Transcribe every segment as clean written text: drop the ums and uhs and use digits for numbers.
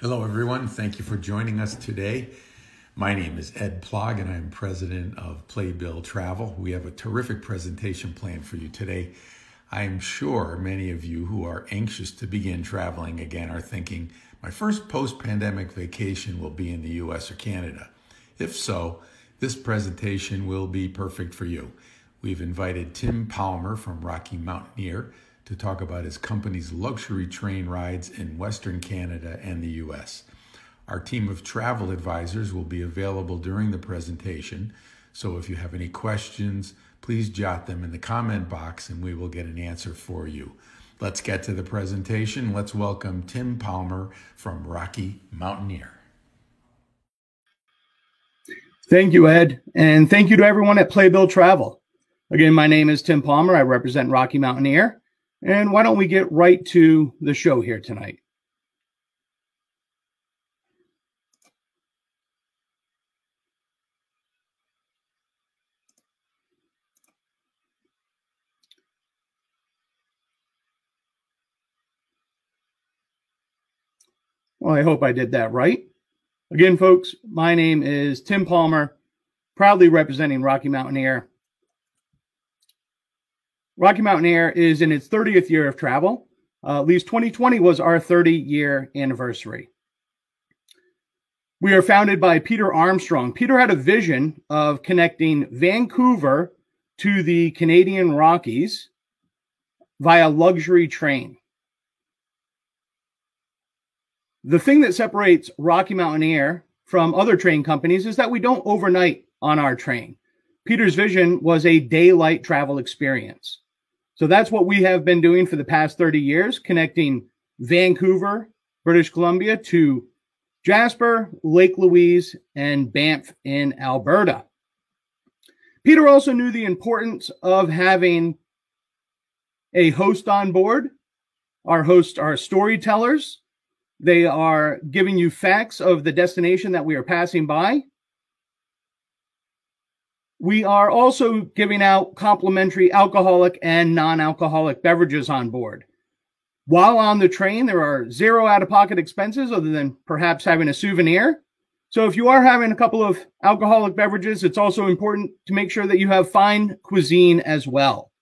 Hello, everyone. Thank you for joining us today. My name is Ed Plog, and I'm president of Playbill Travel. We have a terrific presentation planned for you today. I'm sure many of you who are anxious to begin traveling again are thinking, my first post-pandemic vacation will be in the US or Canada. If so, this presentation will be perfect for you. We've invited Tim Palmer from Rocky Mountaineer to talk about his company's luxury train rides in Western Canada and the US. Our team of travel advisors will be available during the presentation, so if you have any questions, please jot them in the comment box and we will get an answer for you. Let's get to the presentation. Let's welcome Tim Palmer from Rocky Mountaineer. Thank you, Ed, and thank you to everyone at Playbill Travel. Again, my name is Tim Palmer. I represent Rocky Mountaineer. And why don't we get right to the show here tonight? Well, I hope I did that right. Again, folks, my name is Tim Palmer, proudly representing Rocky Mountaineer. Rocky Mountaineer is in its 30th year of travel. At least 2020 was our 30-year anniversary. We are founded by Peter Armstrong. Peter had a vision of connecting Vancouver to the Canadian Rockies via luxury train. The thing that separates Rocky Mountaineer from other train companies is that we don't overnight on our train. Peter's vision was a daylight travel experience. So that's what we have been doing for the past 30 years, connecting Vancouver, British Columbia to Jasper, Lake Louise, and Banff in Alberta. Peter also knew the importance of having a host on board. Our hosts are storytellers. They are giving you facts of the destination that we are passing by. We are also giving out complimentary alcoholic and non-alcoholic beverages on board. While on the train, there are zero out-of-pocket expenses other than perhaps having a souvenir. So if you are having a couple of alcoholic beverages, it's also important to make sure that you have fine cuisine as well.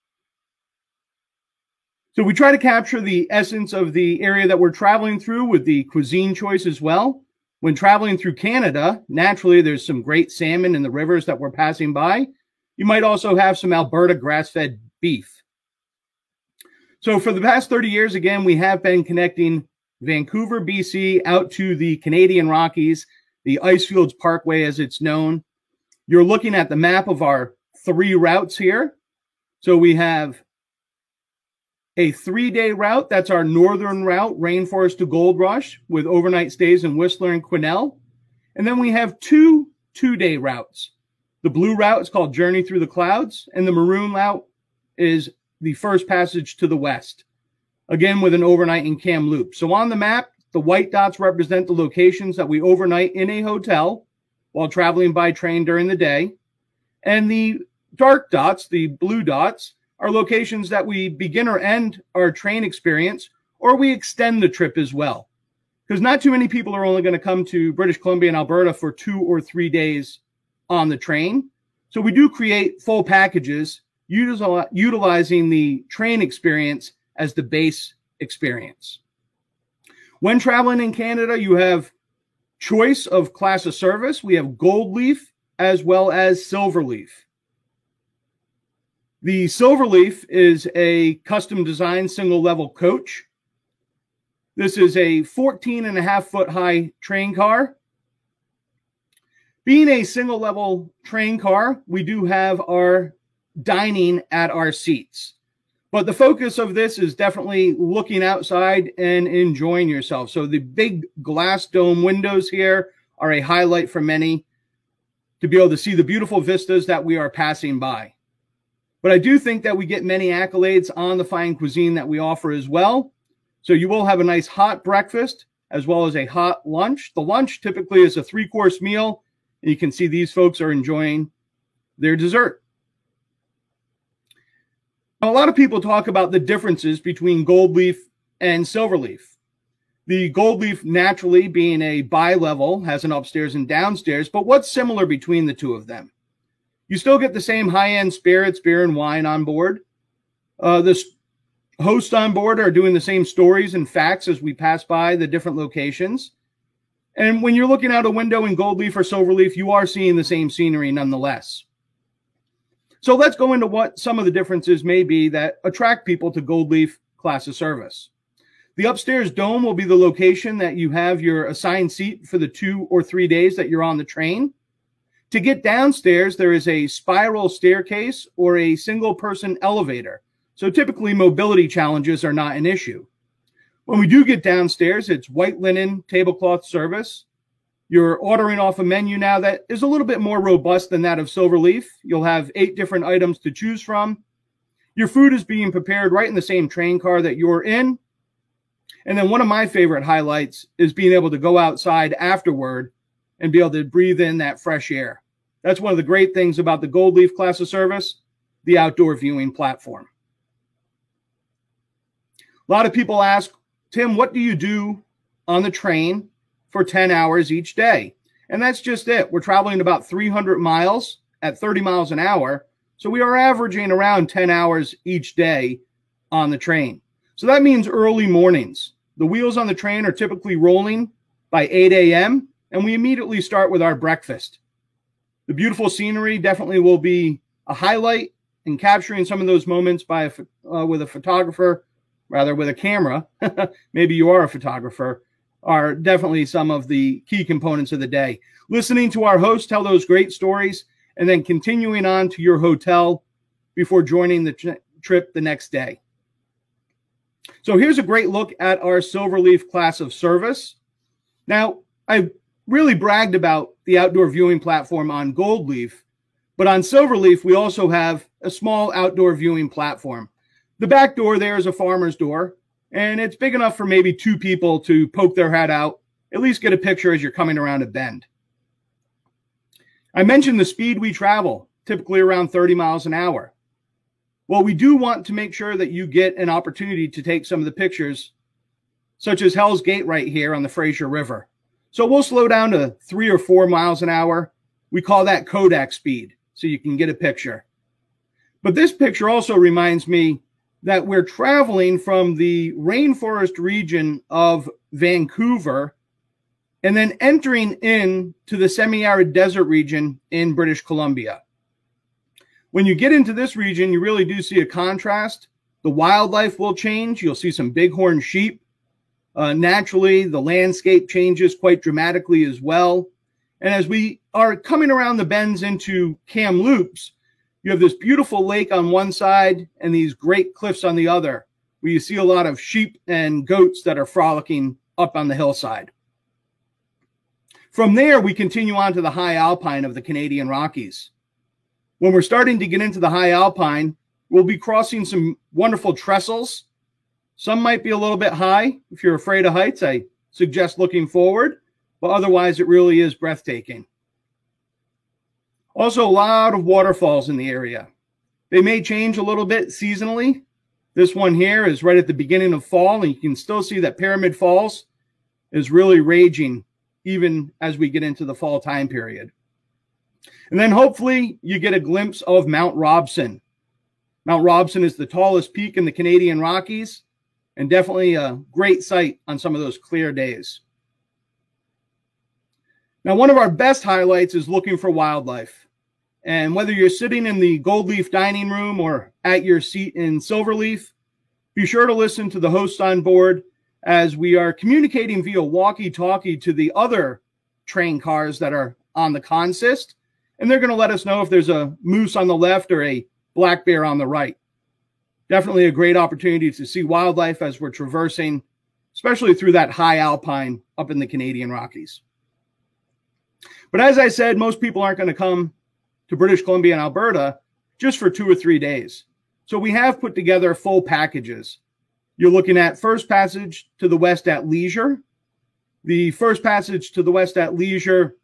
So we try to capture the essence of the area that we're traveling through with the cuisine choice as well. When traveling through Canada, naturally, there's some great salmon in the rivers that we're passing by. You might also have some Alberta grass-fed beef. So for the past 30 years, again, we have been connecting Vancouver, BC, out to the Canadian Rockies, the Icefields Parkway as it's known. You're looking at the map of our 3 routes here. So we have a 3-day route. That's our northern route, Rainforest to Gold Rush, with overnight stays in Whistler and Quesnel. And then we have 2 2-day routes. The blue route is called Journey Through the Clouds, and the maroon route is the First Passage to the West, again with an overnight in Kamloops. So on the map, the white dots represent the locations that we overnight in a hotel while traveling by train during the day. And the dark dots, the blue dots, are locations that we begin or end our train experience, or we extend the trip as well. Because not too many people are only going to come to British Columbia and Alberta for 2 or 3 days on the train. So we do create full packages utilizing the train experience as the base experience. When traveling in Canada, you have choice of class of service. We have Gold Leaf as well as Silver Leaf. The Silver Leaf is a custom designed single level coach. This is a 14.5-foot high train car. Being a single level train car, we do have our dining at our seats. But the focus of this is definitely looking outside and enjoying yourself. So the big glass dome windows here are a highlight for many to be able to see the beautiful vistas that we are passing by. But I do think that we get many accolades on the fine cuisine that we offer as well. So you will have a nice hot breakfast as well as a hot lunch. The lunch typically is a 3-course meal. And you can see these folks are enjoying their dessert. Now, a lot of people talk about the differences between Gold Leaf and Silver Leaf. The Gold Leaf, naturally being a bi-level, has an upstairs and downstairs, but what's similar between the two of them? You still get the same high-end spirits, beer and wine on board. The hosts on board are doing the same stories and facts as we pass by the different locations. And when you're looking out a window in Gold Leaf or Silver Leaf, you are seeing the same scenery nonetheless. So let's go into what some of the differences may be that attract people to Gold Leaf class of service. The upstairs dome will be the location that you have your assigned seat for the 2 or 3 days that you're on the train. To get downstairs, there is a spiral staircase or a single-person elevator. So typically, mobility challenges are not an issue. When we do get downstairs, it's white linen tablecloth service. You're ordering off a menu now that is a little bit more robust than that of Silver Leaf. You'll have 8 different items to choose from. Your food is being prepared right in the same train car that you're in. And then one of my favorite highlights is being able to go outside afterward and be able to breathe in that fresh air. That's one of the great things about the Gold Leaf class of service, the outdoor viewing platform. A lot of people ask, Tim, what do you do on the train for 10 hours each day? And that's just it. We're traveling about 300 miles at 30 miles an hour. So we are averaging around 10 hours each day on the train. So that means early mornings. The wheels on the train are typically rolling by 8 a.m., and we immediately start with our breakfast. The beautiful scenery definitely will be a highlight in capturing some of those moments with a photographer, rather with a camera. Maybe you are a photographer, are definitely some of the key components of the day. Listening to our host tell those great stories and then continuing on to your hotel before joining the trip the next day. So here's a great look at our Silver Leaf class of service. Now, I really bragged about the outdoor viewing platform on Gold Leaf, but on Silver Leaf, we also have a small outdoor viewing platform. The back door there is a farmer's door, and it's big enough for maybe 2 people to poke their head out, at least get a picture as you're coming around a bend. I mentioned the speed we travel, typically around 30 miles an hour. Well, we do want to make sure that you get an opportunity to take some of the pictures, such as Hell's Gate right here on the Fraser River. So we'll slow down to 3 or 4 miles an hour. We call that Kodak speed, so you can get a picture. But this picture also reminds me that we're traveling from the rainforest region of Vancouver and then entering into the semi-arid desert region in British Columbia. When you get into this region, you really do see a contrast. The wildlife will change. You'll see some bighorn sheep. Naturally, the landscape changes quite dramatically as well. And as we are coming around the bends into Kamloops, you have this beautiful lake on one side and these great cliffs on the other, where you see a lot of sheep and goats that are frolicking up on the hillside. From there, we continue on to the high alpine of the Canadian Rockies. When we're starting to get into the high alpine, we'll be crossing some wonderful trestles. Some might be a little bit high. If you're afraid of heights, I suggest looking forward, but otherwise it really is breathtaking. Also, a lot of waterfalls in the area. They may change a little bit seasonally. This one here is right at the beginning of fall, and you can still see that Pyramid Falls is really raging even as we get into the fall time period. And then hopefully you get a glimpse of Mount Robson. Mount Robson is the tallest peak in the Canadian Rockies and definitely a great sight on some of those clear days. Now, one of our best highlights is looking for wildlife. And whether you're sitting in the Gold Leaf dining room or at your seat in Silver Leaf, be sure to listen to the hosts on board as we are communicating via walkie-talkie to the other train cars that are on the consist. And they're going to let us know if there's a moose on the left or a black bear on the right. Definitely a great opportunity to see wildlife as we're traversing, especially through that high alpine up in the Canadian Rockies. But as I said, most people aren't going to come to British Columbia and Alberta just for 2 or 3 days. So we have put together full packages. You're looking at First Passage to the West at Leisure. The First Passage to the West at Leisure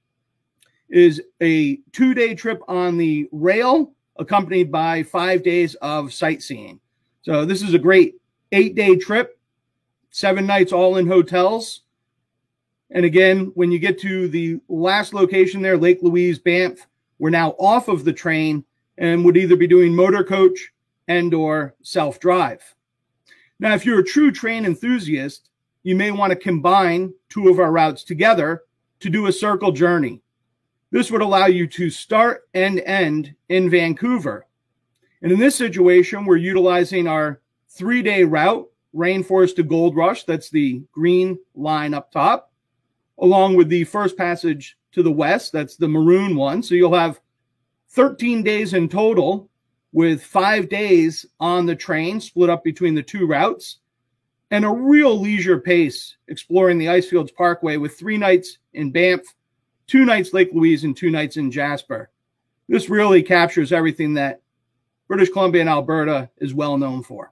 is a 2-day trip on the rail, accompanied by 5 days of sightseeing. So this is a great 8-day trip. 7 nights all in hotels. And again, when you get to the last location there, Lake Louise, Banff, we're now off of the train and would either be doing motor coach and or self-drive. Now, if you're a true train enthusiast, you may want to combine 2 of our routes together to do a circle journey. This would allow you to start and end in Vancouver. And in this situation, we're utilizing our 3-day route, Rainforest to Gold Rush, that's the green line up top, along with the first passage to the west, that's the maroon one. So you'll have 13 days in total, with 5 days on the train split up between the 2 routes, and a real leisure pace exploring the Icefields Parkway with 3 nights in Banff, 2 nights Lake Louise, and 2 nights in Jasper. This really captures everything that British Columbia and Alberta is well known for.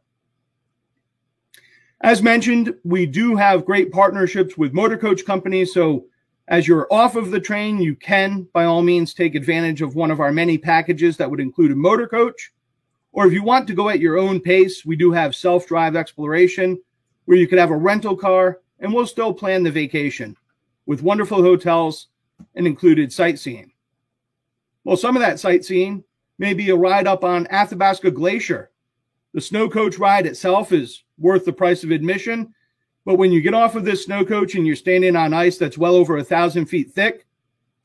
As mentioned, we do have great partnerships with motor coach companies, so as you're off of the train, you can, by all means, take advantage of one of our many packages that would include a motor coach. Or if you want to go at your own pace, we do have self-drive exploration, where you could have a rental car, and we'll still plan the vacation with wonderful hotels and included sightseeing. Well, some of that sightseeing may be a ride up on Athabasca Glacier. The snow coach ride itself is worth the price of admission, but when you get off of this snow coach and you're standing on ice that's well over 1,000 feet thick,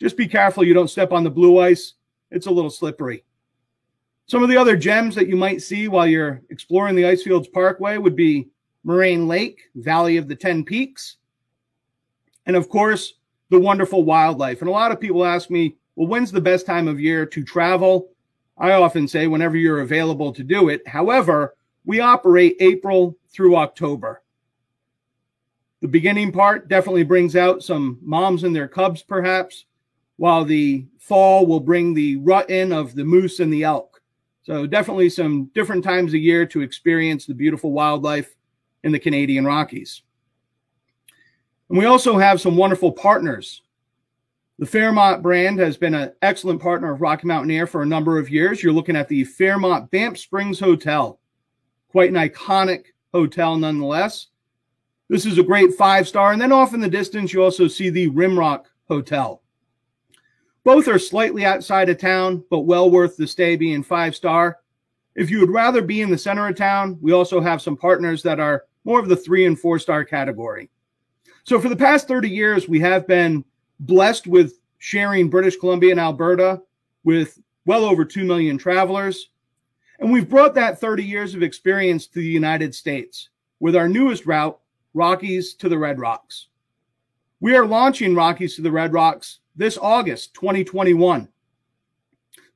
just be careful you don't step on the blue ice. It's a little slippery. Some of the other gems that you might see while you're exploring the Icefields Parkway would be Moraine Lake, Valley of the 10 Peaks, and of course, the wonderful wildlife. And a lot of people ask me, well, when's the best time of year to travel? I often say whenever you're available to do it. However, we operate April through October. The beginning part definitely brings out some moms and their cubs, perhaps, while the fall will bring the rut in of the moose and the elk. So definitely some different times of year to experience the beautiful wildlife in the Canadian Rockies. And we also have some wonderful partners. The Fairmont brand has been an excellent partner of Rocky Mountaineer for a number of years. You're looking at the Fairmont Banff Springs Hotel. Quite an iconic hotel nonetheless. This is a great 5-star. And then off in the distance, you also see the Rimrock Hotel. Both are slightly outside of town, but well worth the stay being 5-star. If you would rather be in the center of town, we also have some partners that are more of the 3- and 4-star category. So for the past 30 years, we have been blessed with sharing British Columbia and Alberta with well over 2 million travelers. And we've brought that 30 years of experience to the United States with our newest route, Rockies to the Red Rocks. We are launching Rockies to the Red Rocks this August 2021.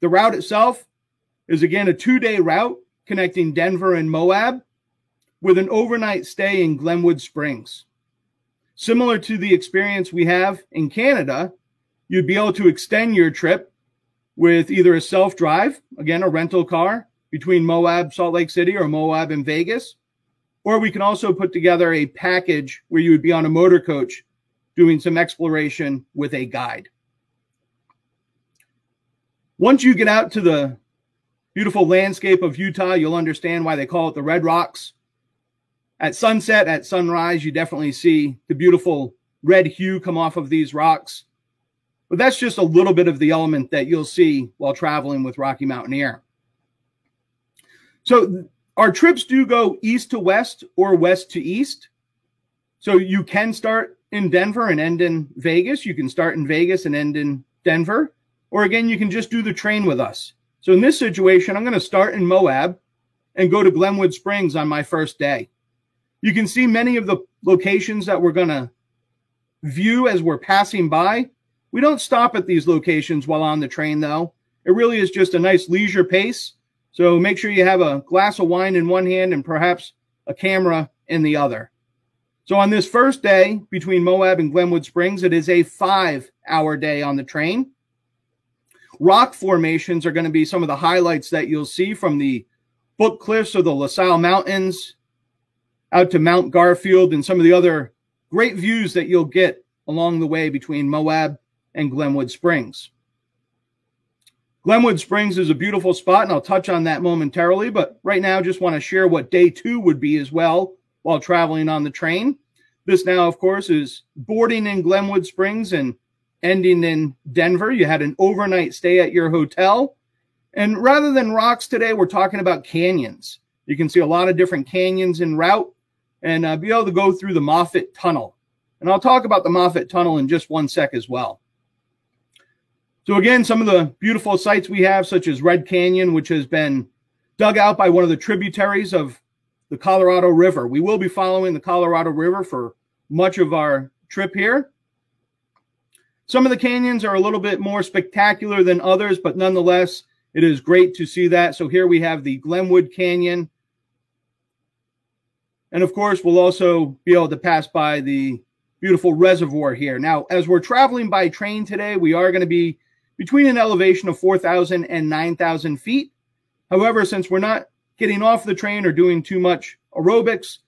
The route itself is again a 2-day route connecting Denver and Moab with an overnight stay in Glenwood Springs. Similar to the experience we have in Canada, you'd be able to extend your trip with either a self-drive, again, a rental car between Moab, Salt Lake City, or Moab and Vegas, or we can also put together a package where you would be on a motor coach doing some exploration with a guide. Once you get out to the beautiful landscape of Utah, you'll understand why they call it the Red Rocks. At sunset, at sunrise, you definitely see the beautiful red hue come off of these rocks. But that's just a little bit of the element that you'll see while traveling with Rocky Mountaineer. So our trips do go east to west or west to east. So you can start in Denver and end in Vegas. You can start in Vegas and end in Denver. Or again, you can just do the train with us. So in this situation, I'm going to start in Moab and go to Glenwood Springs on my first day. You can see many of the locations that we're going to view as we're passing by. We don't stop at these locations while on the train, though. It really is just a nice leisure pace. So make sure you have a glass of wine in one hand and perhaps a camera in the other. So on this first day between Moab and Glenwood Springs, it is a 5-hour day on the train. Rock formations are going to be some of the highlights that you'll see, from the Book Cliffs or the La Salle Mountains out to Mount Garfield and some of the other great views that you'll get along the way between Moab and Glenwood Springs. Glenwood Springs is a beautiful spot, and I'll touch on that momentarily, but right now just want to share what day 2 would be as well while traveling on the train. This now, of course, is boarding in Glenwood Springs and ending in Denver. You had an overnight stay at your hotel. And rather than rocks today, we're talking about canyons. You can see a lot of different canyons en route and be able to go through the Moffett Tunnel. And I'll talk about the Moffett Tunnel in just one sec as well. So again, some of the beautiful sites we have, such as Red Canyon, which has been dug out by one of the tributaries of the Colorado River. We will be following the Colorado River for much of our trip here. Some of the canyons are a little bit more spectacular than others, but nonetheless, it is great to see that. So here we have the Glenwood Canyon. And of course, we'll also be able to pass by the beautiful reservoir here. Now, as we're traveling by train today, we are going to be between an elevation of 4,000 and 9,000 feet. However, since we're not getting off the train or doing too much aerobics,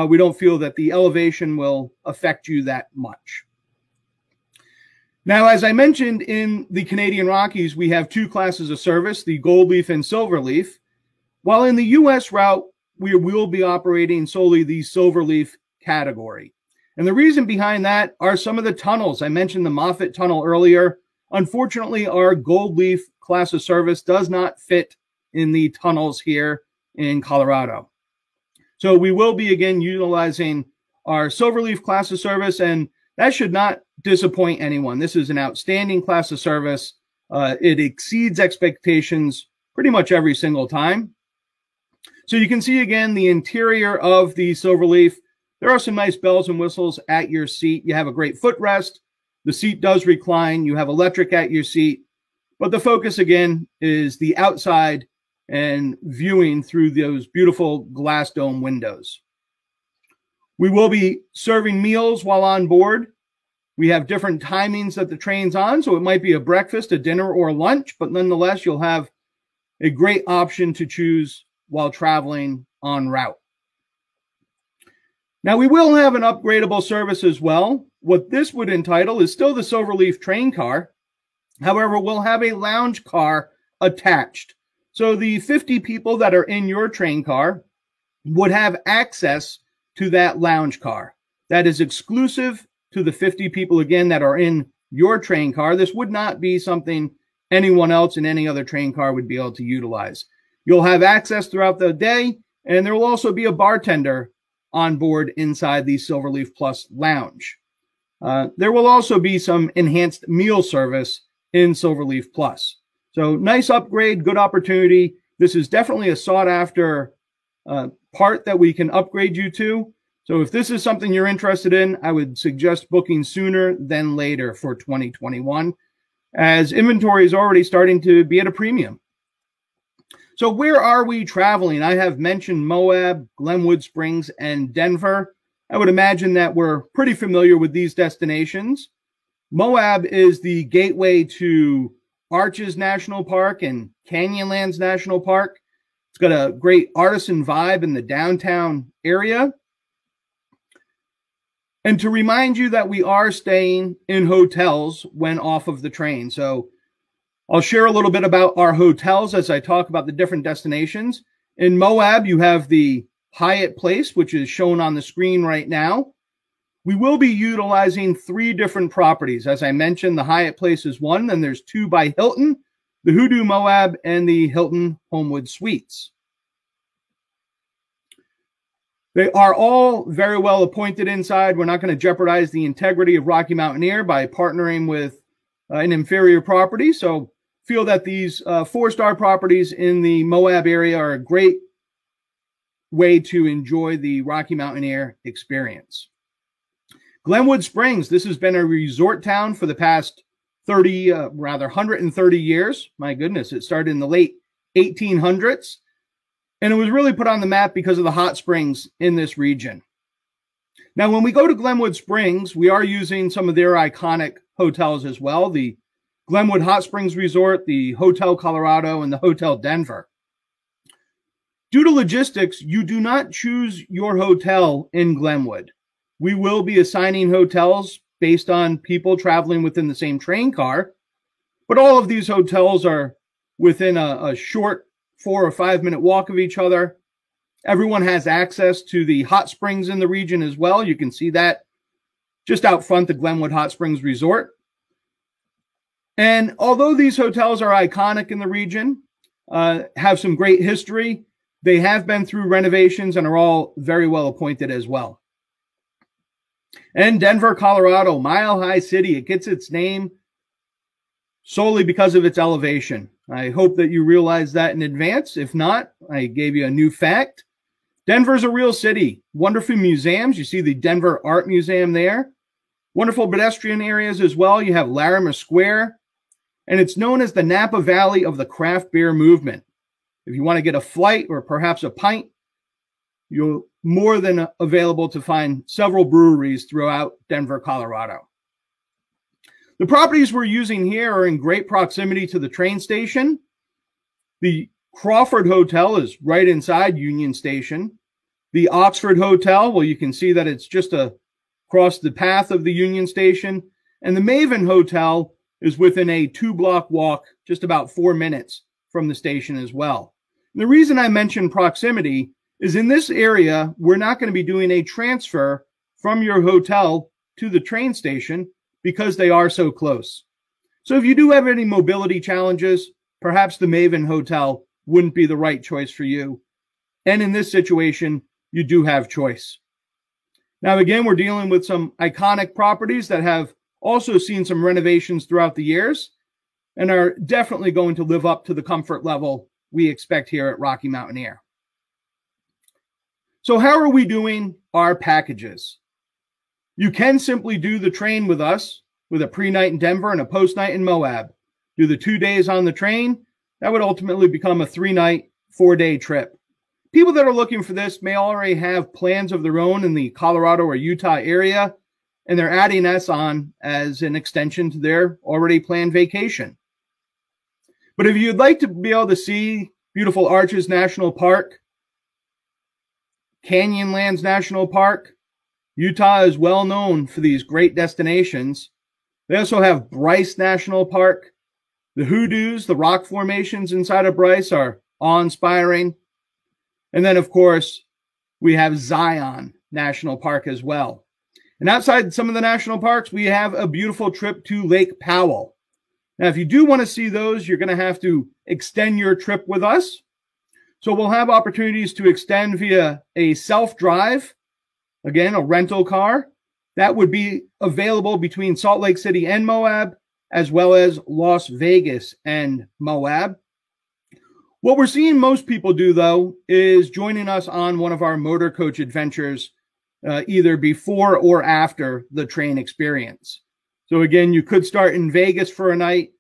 we don't feel that the elevation will affect you that much. Now, as I mentioned, in the Canadian Rockies, we have two classes of service, the Gold Leaf and Silver Leaf. While in the U.S. route, we will be operating solely the Silver Leaf category. And the reason behind that are some of the tunnels. I mentioned the Moffett Tunnel earlier. Unfortunately, our Gold Leaf class of service does not fit in the tunnels here in Colorado. So we will be, again, utilizing our Silverleaf class of service, and that should not disappoint anyone. This is an outstanding class of service. It exceeds expectations pretty much every single time. So you can see, again, the interior of the Silverleaf. There are some nice bells and whistles at your seat. You have a great footrest. The seat does recline. You have electric at your seat. But the focus, again, is the outside and viewing through those beautiful glass dome windows. We will be serving meals while on board. We have different timings that the train's on, so it might be a breakfast, a dinner, or lunch, but nonetheless, you'll have a great option to choose while traveling en route. Now, we will have an upgradable service as well. What this would entitle is still the Silverleaf train car. However, we'll have a lounge car attached. So the 50 people that are in your train car would have access to that lounge car. That is exclusive to the 50 people, again, that are in your train car. This would not be something anyone else in any other train car would be able to utilize. You'll have access throughout the day, and there will also be a bartender on board inside the Silverleaf Plus lounge. There will also be some enhanced meal service in Silverleaf Plus. So nice upgrade, good opportunity. This is definitely a sought after part that we can upgrade you to. So if this is something you're interested in, I would suggest booking sooner than later for 2021, as inventory is already starting to be at a premium. So where are we traveling? I have mentioned Moab, Glenwood Springs, and Denver. I would imagine that we're pretty familiar with these destinations. Moab is the gateway to Arches National Park and Canyonlands National Park. It's got a great artisan vibe in the downtown area. And to remind you that we are staying in hotels when off of the train. So I'll share a little bit about our hotels as I talk about the different destinations. In Moab, you have the Hyatt Place, which is shown on the screen right now. We will be utilizing 3 different properties. As I mentioned, the Hyatt Place is one, then there's 2 by Hilton, the Hoodoo Moab, and the Hilton Homewood Suites. They are all very well appointed inside. We're not going to jeopardize the integrity of Rocky Mountaineer by partnering with an inferior property. So feel that these 4-star properties in the Moab area are a great way to enjoy the Rocky Mountaineer experience. Glenwood Springs, this has been a resort town for the past 130 years. My goodness, it started in the late 1800s. And it was really put on the map because of the hot springs in this region. Now, when we go to Glenwood Springs, we are using some of their iconic hotels as well. The Glenwood Hot Springs Resort, the Hotel Colorado, and the Hotel Denver. Due to logistics, you do not choose your hotel in Glenwood. We will be assigning hotels based on people traveling within the same train car, but all of these hotels are within a short 4 or 5 minute walk of each other. Everyone has access to the hot springs in the region as well. You can see that just out front, the Glenwood Hot Springs Resort. And although these hotels are iconic in the region, have some great history, they have been through renovations and are all very well appointed as well. And Denver, Colorado, Mile High City, it gets its name solely because of its elevation. I hope that you realize that in advance. If not, I gave you a new fact. Denver's a real city. Wonderful museums. You see the Denver Art Museum there. Wonderful pedestrian areas as well. You have Larimer Square. And it's known as the Napa Valley of the craft beer movement. If you want to get a flight or perhaps a pint, you're more than available to find several breweries throughout Denver, Colorado. The properties we're using here are in great proximity to the train station. The Crawford Hotel is right inside Union Station. The Oxford Hotel, well, you can see that it's just across the path of the Union Station. And the Maven Hotel is within a 2-block walk, just about 4 minutes from the station as well. And the reason I mention proximity is in this area, we're not going to be doing a transfer from your hotel to the train station because they are so close. So if you do have any mobility challenges, perhaps the Maven Hotel wouldn't be the right choice for you. And in this situation, you do have choice. Now, again, we're dealing with some iconic properties that have also seen some renovations throughout the years and are definitely going to live up to the comfort level we expect here at Rocky Mountaineer. So how are we doing our packages? You can simply do the train with us with a pre-night in Denver and a post-night in Moab. Do the 2 days on the train. That would ultimately become a 3-night, 4-day trip. People that are looking for this may already have plans of their own in the Colorado or Utah area, and they're adding us on as an extension to their already planned vacation. But if you'd like to be able to see beautiful Arches National Park, Canyonlands National Park, Utah is well known for these great destinations. They also have Bryce National Park. The hoodoos, the rock formations inside of Bryce are awe-inspiring. And then, of course, we have Zion National Park as well. And outside some of the national parks, we have a beautiful trip to Lake Powell. Now, if you do want to see those, you're going to have to extend your trip with us. So we'll have opportunities to extend via a self-drive, again, a rental car. That would be available between Salt Lake City and Moab, as well as Las Vegas and Moab. What we're seeing most people do, though, is joining us on one of our motor coach adventures, either before or after the train experience. So again, you could start in Vegas for a night,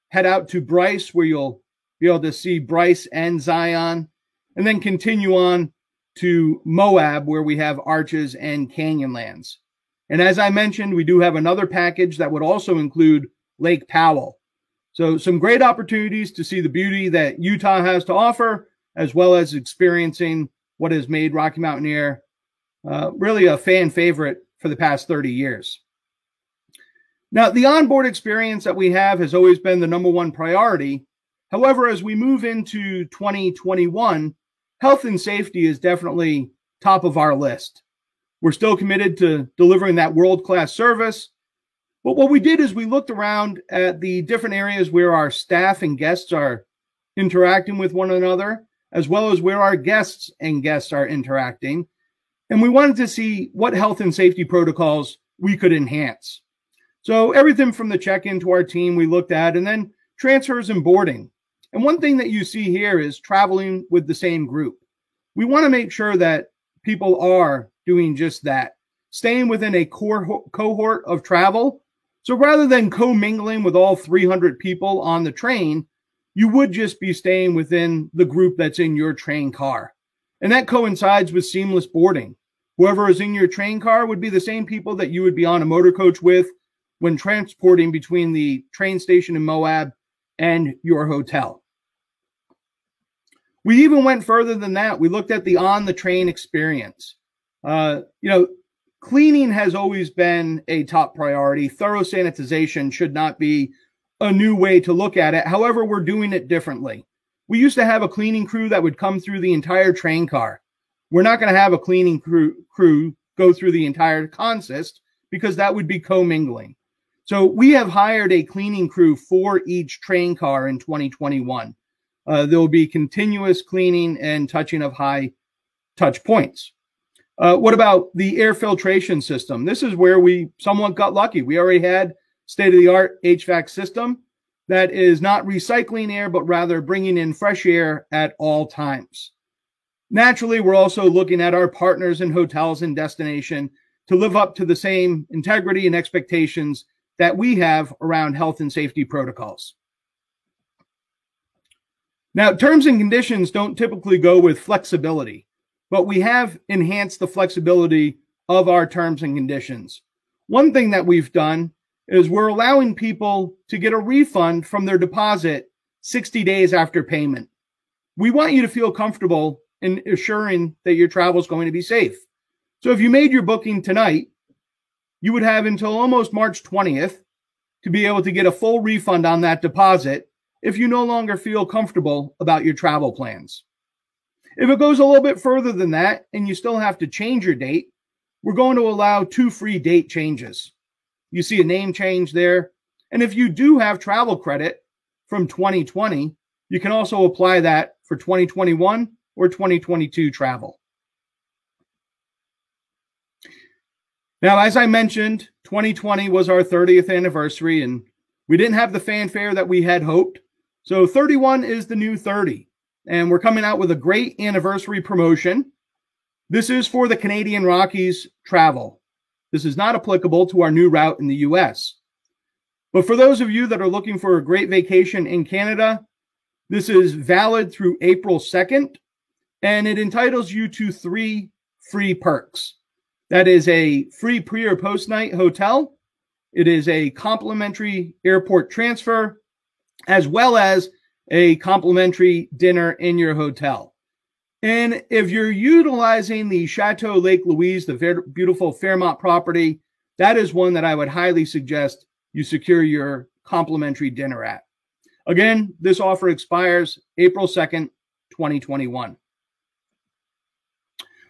head out to Bryce, where you'll be able to see Bryce and Zion, and then continue on to Moab, where we have Arches and Canyonlands. And as I mentioned, we do have another package that would also include Lake Powell. So some great opportunities to see the beauty that Utah has to offer, as well as experiencing what has made Rocky Mountaineer really a fan favorite for the past 30 years. Now, the onboard experience that we have has always been the number one priority. However, as we move into 2021, health and safety is definitely top of our list. We're still committed to delivering that world-class service. But what we did is we looked around at the different areas where our staff and guests are interacting with one another, as well as where our guests and guests are interacting. And we wanted to see what health and safety protocols we could enhance. So everything from the check-in to our team we looked at, and then transfers and boarding. And one thing that you see here is traveling with the same group. We want to make sure that people are doing just that, staying within a core cohort of travel. So rather than commingling with all 300 people on the train, you would just be staying within the group that's in your train car. And that coincides with seamless boarding. Whoever is in your train car would be the same people that you would be on a motor coach with when transporting between the train station in Moab and your hotel. We even went further than that. We looked at the on-the-train experience. Cleaning has always been a top priority. Thorough sanitization should not be a new way to look at it. However, we're doing it differently. We used to have a cleaning crew that would come through the entire train car. We're not going to have a cleaning crew go through the entire consist because that would be commingling. So we have hired a cleaning crew for each train car in 2021. There will be continuous cleaning and touching of high touch points. What about the air filtration system? This is where we somewhat got lucky. We already had state-of-the-art HVAC system that is not recycling air, but rather bringing in fresh air at all times. Naturally, we're also looking at our partners in hotels and destination to live up to the same integrity and expectations that we have around health and safety protocols. Now, terms and conditions don't typically go with flexibility, but we have enhanced the flexibility of our terms and conditions. One thing that we've done is we're allowing people to get a refund from their deposit 60 days after payment. We want you to feel comfortable in assuring that your travel is going to be safe. So if you made your booking tonight, you would have until almost March 20th to be able to get a full refund on that deposit if you no longer feel comfortable about your travel plans. If it goes a little bit further than that and you still have to change your date, we're going to allow 2 free date changes. You see a name change there. And if you do have travel credit from 2020, you can also apply that for 2021 or 2022 travel. Now, as I mentioned, 2020 was our 30th anniversary, and we didn't have the fanfare that we had hoped. So 31 is the new 30, and we're coming out with a great anniversary promotion. This is for the Canadian Rockies travel. This is not applicable to our new route in the US. But for those of you that are looking for a great vacation in Canada, this is valid through April 2nd, and it entitles you to 3 free perks. That is a free pre or post night hotel. It is a complimentary airport transfer, as well as a complimentary dinner in your hotel. And if you're utilizing the Chateau Lake Louise, the beautiful Fairmont property, that is one that I would highly suggest you secure your complimentary dinner at. Again, this offer expires April 2nd, 2021.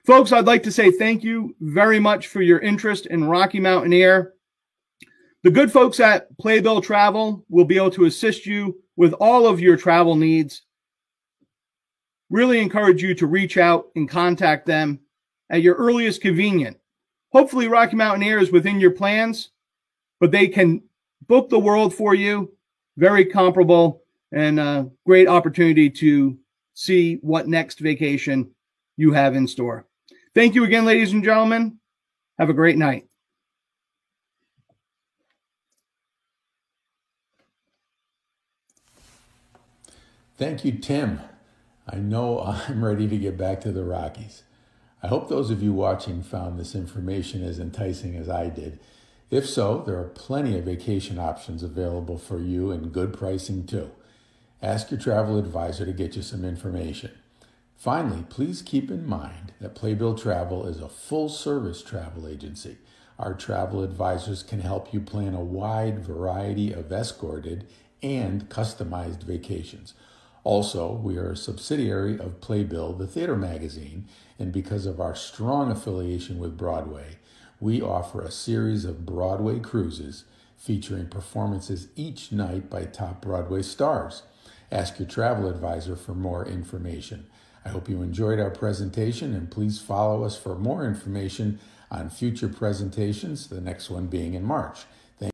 Folks, I'd like to say thank you very much for your interest in Rocky Mountain Air. The good folks at Playbill Travel will be able to assist you with all of your travel needs. Really encourage you to reach out and contact them at your earliest convenience. Hopefully Rocky Mountain Air is within your plans, but they can book the world for you. Very comparable and a great opportunity to see what next vacation you have in store. Thank you again, ladies and gentlemen. Have a great night. Thank you, Tim. I know I'm ready to get back to the Rockies. I hope those of you watching found this information as enticing as I did. If so, there are plenty of vacation options available for you and good pricing too. Ask your travel advisor to get you some information. Finally, please keep in mind that Playbill Travel is a full-service travel agency. Our travel advisors can help you plan a wide variety of escorted and customized vacations. Also, we are a subsidiary of Playbill, the theater magazine, and because of our strong affiliation with Broadway, we offer a series of Broadway cruises featuring performances each night by top Broadway stars. Ask your travel advisor for more information. I hope you enjoyed our presentation, and please follow us for more information on future presentations, the next one being in March.